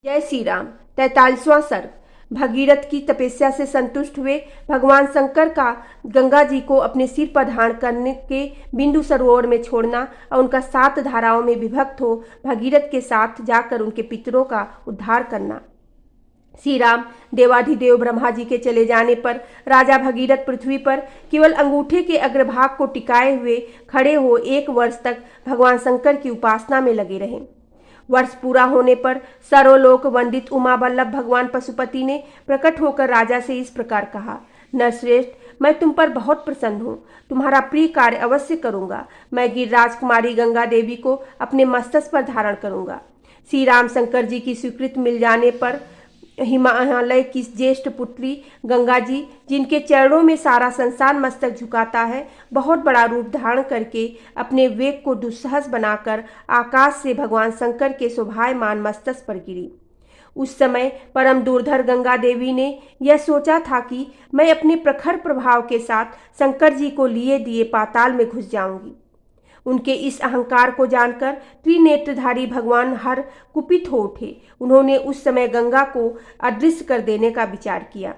जय श्री राम। 43वां सर्ग। भगीरथ की तपस्या से संतुष्ट हुए भगवान शंकर का गंगा जी को अपने सिर पर धारण करने के बिंदु सरोवर में छोड़ना और उनका 7 धाराओं में विभक्त हो भगीरथ के साथ जाकर उनके पितरों का उद्धार करना। श्री राम देवाधिदेव ब्रह्मा जी के चले जाने पर राजा भगीरथ पृथ्वी पर केवल अंगूठे के अग्रभाग को टिकाए हुए खड़े हो 1 वर्ष तक भगवान शंकर की उपासना में लगे रहे। वर्ष पूरा होने पर सर्वलोक वंदित उमा वल्लभ भगवान पशुपति ने प्रकट होकर राजा से इस प्रकार कहा, नरश्रेष्ठ, मैं तुम पर बहुत प्रसन्न हूँ। तुम्हारा प्रिय कार्य अवश्य करूँगा। मैं गिरिराज कुमारी गंगा देवी को अपने मस्तक पर धारण करूँगा। श्री राम शंकर जी की स्वीकृति मिल जाने पर हिमालय की ज्येष्ठ पुत्री गंगा जी, जिनके चरणों में सारा संसार मस्तक झुकाता है, बहुत बड़ा रूप धारण करके अपने वेग को दुस्साहस बनाकर आकाश से भगवान शंकर के शोभायमान मस्तक पर गिरी। उस समय परम दूरधर गंगा देवी ने यह सोचा था कि मैं अपने प्रखर प्रभाव के साथ शंकर जी को लिए दिए पाताल में घुस जाऊंगी। उनके इस अहंकार को जानकर त्रिनेत्रधारी भगवान हर कुपित हो उठे। उन्होंने उस समय गंगा को अदृश्य कर देने का विचार किया।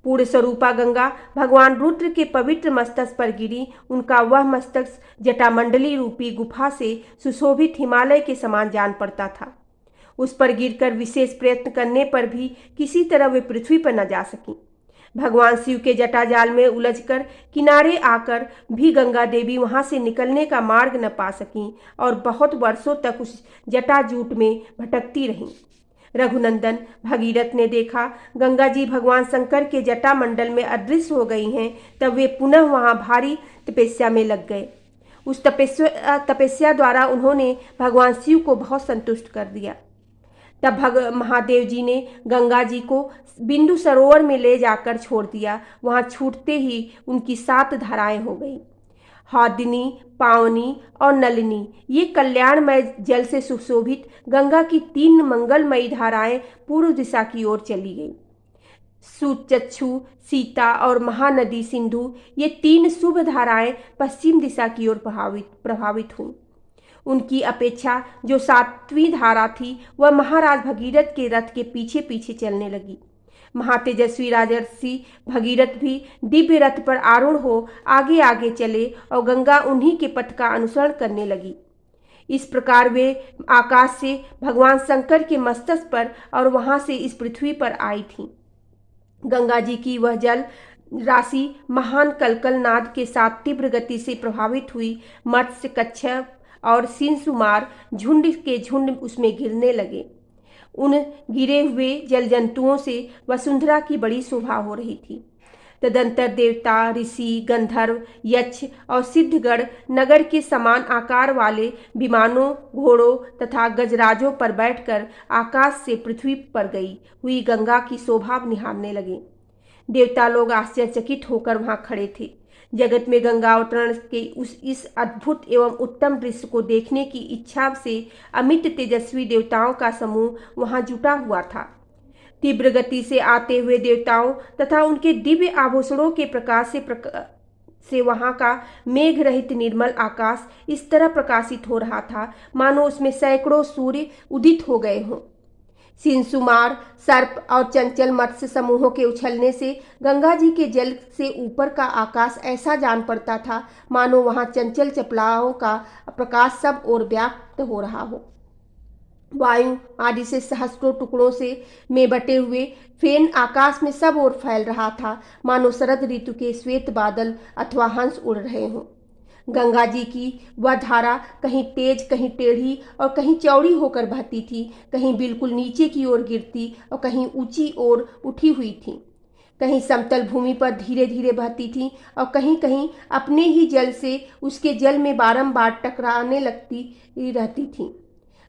पूर्ण स्वरूपा गंगा भगवान रुद्र के पवित्र मस्तक पर गिरी। उनका वह मस्तक जटामंडली रूपी गुफा से सुशोभित हिमालय के समान जान पड़ता था। उस पर गिरकर विशेष प्रयत्न करने पर भी किसी तरह वे पृथ्वी पर न जा सकी। भगवान शिव के जटाजाल में उलझकर किनारे आकर भी गंगा देवी वहां से निकलने का मार्ग न पा सकीं और बहुत वर्षों तक उस जटाजूट में भटकती रहीं। रघुनंदन भगीरथ ने देखा गंगा जी भगवान शंकर के जटा मंडल में अदृश्य हो गई हैं, तब वे पुनः वहां भारी तपस्या में लग गए। उस तपस्या द्वारा उन्होंने भगवान शिव को बहुत संतुष्ट कर दिया। तब महादेव जी ने गंगा जी को बिंदु सरोवर में ले जाकर छोड़ दिया। वहां छूटते ही उनकी 7 धाराएं हो गई। हौदिनी, पावनी और नलिनी, ये कल्याणमय जल से सुशोभित गंगा की 3 मंगलमयी धाराएं पूर्व दिशा की ओर चली गई। सुचक्षु, सीता और महानदी सिंधु, ये 3 शुभ धाराएं पश्चिम दिशा की ओर प्रभावित हुई। उनकी अपेक्षा जो 7वीं धारा थी वह महाराज भगीरथ के रथ के पीछे पीछे चलने लगी। महातेजस्वी राजर्षि भगीरथ भी दिव्य रथ पर आरूढ़ हो आगे आगे चले और गंगा उन्हीं के पथ का अनुसरण करने लगी। इस प्रकार वे आकाश से भगवान शंकर के मस्तक पर और वहां से इस पृथ्वी पर आई थीं। गंगा जी की वह जल राशि महान कलकल नाद के साथ तीव्र गति से प्रभावित हुई। मत्स्य, कच्छप और सिंसुमार झुंड के झुंड उसमें गिरने लगे। उन गिरे हुए जल जंतुओं से वसुंधरा की बड़ी शोभा हो रही थी। तदंतर देवता, ऋषि, गंधर्व, यक्ष और सिद्धगण नगर के समान आकार वाले विमानों, घोड़ों तथा गजराजों पर बैठकर आकाश से पृथ्वी पर गई हुई गंगा की शोभा निहारने लगे। देवता लोग आश्चर्यचकित होकर वहां खड़े थे। जगत में गंगा अवतरण के इस अद्भुत एवं उत्तम दृश्य को देखने की इच्छा से अमित तेजस्वी देवताओं का समूह वहां जुटा हुआ था। तीव्र गति से आते हुए देवताओं तथा उनके दिव्य आभूषणों के प्रकाश से वहां का मेघ रहित निर्मल आकाश इस तरह प्रकाशित हो रहा था मानो उसमें सैकड़ों सूर्य उदित हो गए हों। सिंसुमार, सर्प और चंचल मत्स्य समूहों के उछलने से गंगा जी के जल से ऊपर का आकाश ऐसा जान पड़ता था मानो वहां चंचल चपलाओं का प्रकाश सब ओर व्याप्त हो रहा हो। वायु आदि से सहस्त्रों टुकड़ों से में बटे हुए फेन आकाश में सब ओर फैल रहा था मानो शरद ऋतु के श्वेत बादल अथवा हंस उड़ रहे हों। गंगा जी की वह धारा कहीं तेज, कहीं टेढ़ी और कहीं चौड़ी होकर बहती थी, कहीं बिल्कुल नीचे की ओर गिरती और कहीं ऊंची ओर उठी हुई थी। कहीं समतल भूमि पर धीरे धीरे बहती थी और कहीं कहीं अपने ही जल से उसके जल में बारंबार टकराने लगती रहती थी।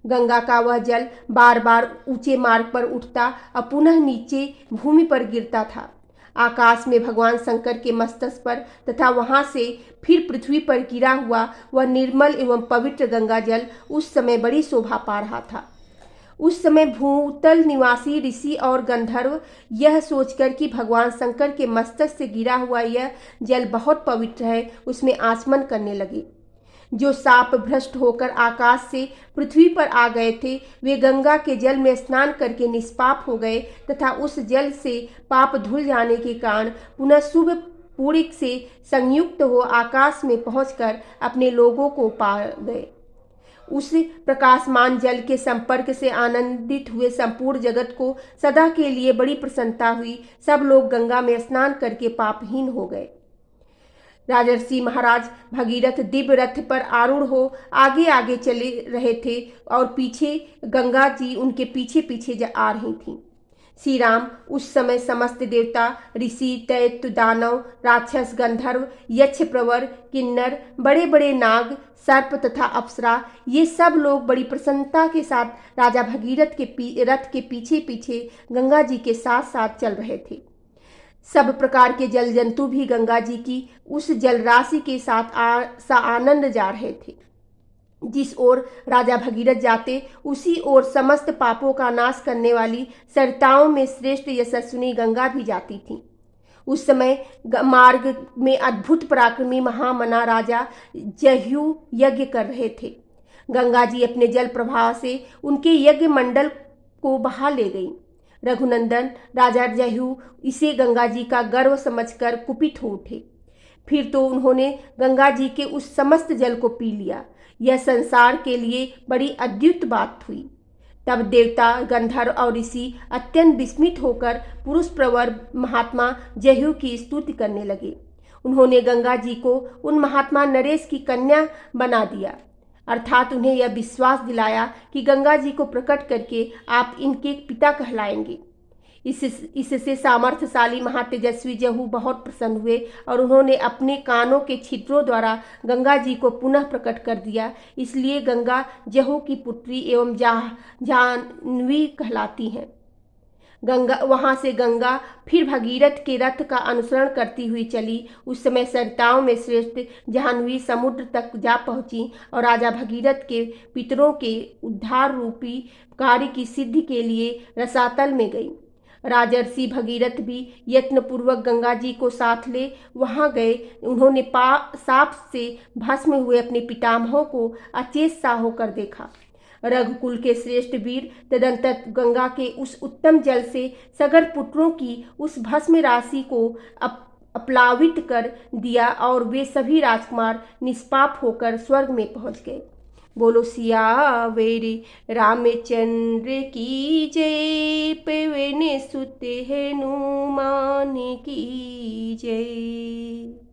गंगा का वह जल बार बार ऊंचे मार्ग पर उठता और पुनः नीचे भूमि पर गिरता था। आकाश में भगवान शंकर के मस्तक पर तथा वहां से फिर पृथ्वी पर गिरा हुआ वह निर्मल एवं पवित्र गंगा जल उस समय बड़ी शोभा पा रहा था। उस समय भूतल निवासी ऋषि और गंधर्व यह सोचकर कि भगवान शंकर के मस्तक से गिरा हुआ यह जल बहुत पवित्र है, उसमें आचमन करने लगे। जो साप भ्रष्ट होकर आकाश से पृथ्वी पर आ गए थे, वे गंगा के जल में स्नान करके निष्पाप हो गए तथा उस जल से पाप धुल जाने के कारण पुनः शुभ पूरिक से संयुक्त हो आकाश में पहुंचकर अपने लोगों को पा गए। उस प्रकाशमान जल के संपर्क से आनंदित हुए संपूर्ण जगत को सदा के लिए बड़ी प्रसन्नता हुई। सब लोग गंगा में स्नान करके पापहीन हो गए। राजर्षि महाराज भगीरथ दिव्य रथ पर आरूढ़ हो आगे आगे चले रहे थे और पीछे गंगा जी उनके पीछे पीछे आ रही थीं। श्री राम उस समय समस्त देवता, ऋषि, दैत्य, दानव, राक्षस, गंधर्व, यक्ष, प्रवर, किन्नर, बड़े बड़े नाग, सर्प तथा अप्सरा, ये सब लोग बड़ी प्रसन्नता के साथ राजा भगीरथ के रथ के पीछे पीछे गंगा जी के साथ साथ चल रहे थे। सब प्रकार के जल जंतु भी गंगा जी की उस जल राशि के साथ आनंद जा रहे थे। जिस ओर राजा भगीरथ जाते उसी ओर समस्त पापों का नाश करने वाली सरिताओं में श्रेष्ठ यशस्विनी गंगा भी जाती थी। उस समय मार्ग में अद्भुत पराक्रमी महामना राजा जह्यू यज्ञ कर रहे थे। गंगा जी अपने जल प्रवाह से उनके यज्ञ मंडल को बहा ले गई। रघुनंदन राजा जह्यू इसे गंगा जी का गर्व समझकर कुपित हो उठे। फिर तो उन्होंने गंगा जी के उस समस्त जल को पी लिया। यह संसार के लिए बड़ी अद्भुत बात हुई। तब देवता, गंधर्व और ऋषि अत्यंत विस्मित होकर पुरुष प्रवर महात्मा जह्यू की स्तुति करने लगे। उन्होंने गंगा जी को उन महात्मा नरेश की कन्या बना दिया, अर्थात उन्हें यह विश्वास दिलाया कि गंगा जी को प्रकट करके आप इनके पिता कहलाएंगे। इससे सामर्थ्यशाली महातेजस्वी जह्यू बहुत प्रसन्न हुए और उन्होंने अपने कानों के छिद्रों द्वारा गंगा जी को पुनः प्रकट कर दिया। इसलिए गंगा जह्यू की पुत्री एवं जाह्नवी कहलाती हैं। वहां से गंगा फिर भगीरथ के रथ का अनुसरण करती हुई चली। उस समय सरिताओं में श्रेष्ठ जाह्नवी समुद्र तक जा पहुंची और राजा भगीरथ के पितरों के उद्धार रूपी कार्य की सिद्धि के लिए रसातल में गई। राजर्षि भगीरथ भी यत्नपूर्वक गंगा जी को साथ ले वहां गए। उन्होंने साप से भस्म हुए अपने पितामहों को अचेत सा होकर देखा। रघुकुल के श्रेष्ठ वीर तदंतर गंगा के उस उत्तम जल से सगर पुत्रों की उस भस्म राशि को अपलावित कर दिया और वे सभी राजकुमार निष्पाप होकर स्वर्ग में पहुंच गए। बोलो सियावर रामचंद्र की जय, पवन सुत हनुमान की जय।